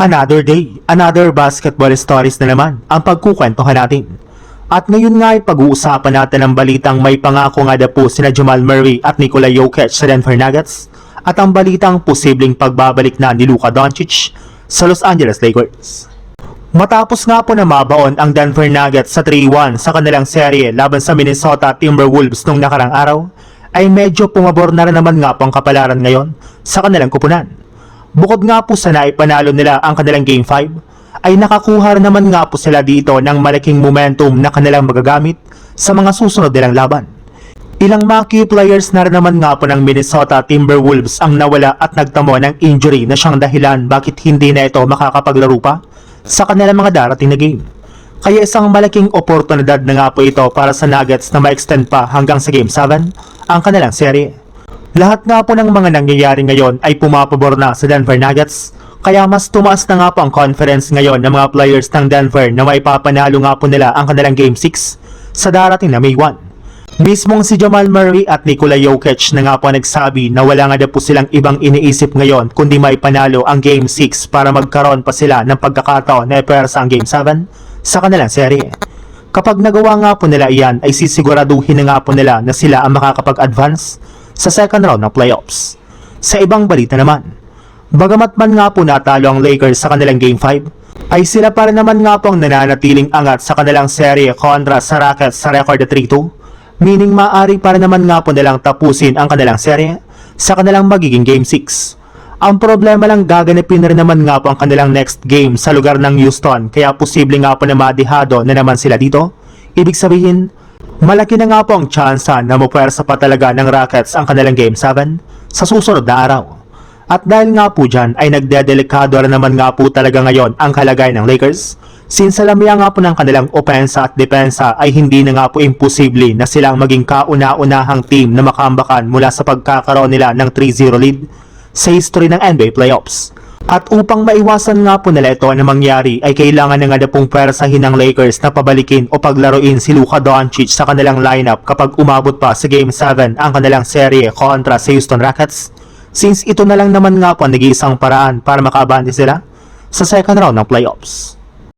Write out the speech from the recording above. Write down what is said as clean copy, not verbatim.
Another day, another basketball stories na naman ang pagkukwentuhan natin. At ngayon nga ay pag-uusapan natin ang balitang may pangako nga na po sina Jamal Murray at Nikola Jokic sa Denver Nuggets at ang balitang posibleng pagbabalik na ni Luka Doncic sa Los Angeles Lakers. Matapos nga po na mabaon ang Denver Nuggets sa 3-1 sa kanilang serye laban sa Minnesota Timberwolves nung nakarang araw, ay medyo pumabor na rin naman nga po ang kapalaran ngayon sa kanilang kupunan. Bukod nga po sa naipanalo nila ang kanilang Game 5, ay nakakuha rin naman nga po sila dito ng malaking momentum na kanilang magagamit sa mga susunod nilang laban. Ilang mga key players na rin naman nga po ng Minnesota Timberwolves ang nawala at nagtamo ng injury na siyang dahilan bakit hindi na ito makakapaglaro pa sa kanilang mga darating na game. Kaya isang malaking oportunidad na nga po ito para sa Nuggets na ma-extend pa hanggang sa Game 7 ang kanilang serye. Lahat nga po ng mga nangyayari ngayon ay pumapabor na sa Denver Nuggets, kaya mas tumaas na nga po ang confidence ngayon ng mga players ng Denver na maipapanalo nga po nila ang kanilang Game 6 sa darating na May 1. Mismong si Jamal Murray at Nikola Jokic na nga po nagsabi na wala nga na po silang ibang iniisip ngayon kundi maipanalo ang Game 6 para magkaroon pa sila ng pagkakataon na ipersa ang Game 7 sa kanilang serye. Kapag nagawa nga po nila iyan ay sisiguraduhin na nga po nila na sila ang makakapag-advance sa second round ng playoffs. Sa ibang balita naman, bagamat man nga po natalo ang Lakers sa kanilang Game 5, ay sila pa rin naman nga po ang nananatiling angat sa kanilang serye kontra sa Rockets sa record na 3-2, meaning maaari pa rin naman nga po nilang tapusin ang kanilang serye sa kanilang magiging Game 6. Ang problema lang gaganapin na rin naman nga po ang kanilang next game sa lugar ng Houston, kaya posible nga po na madihado na naman sila dito. Ibig sabihin, malaki na nga po ang tsansa na mapuwersa pa talaga ng Rockets ang kanilang Game 7 sa susunod na araw. At dahil nga po dyan ay nagdedelikado rin naman nga po talaga ngayon ang kalagayan ng Lakers, since alam niya nga po ng kanilang opensa at depensa ay hindi na nga po imposible na silang maging kauna-unahang team na makambakan mula sa pagkakaroon nila ng 3-0 lead sa history ng NBA playoffs. At upang maiwasan nga po nila ito na mangyari ay kailangan na nga na pong pwersahin ng Lakers na pabalikin o paglaruin si Luka Doncic sa kanilang lineup kapag umabot pa sa Game 7 ang kanilang serye kontra sa Houston Rockets, since ito na lang naman nga po ang nag-iisang paraan para makabante sila sa second round ng playoffs.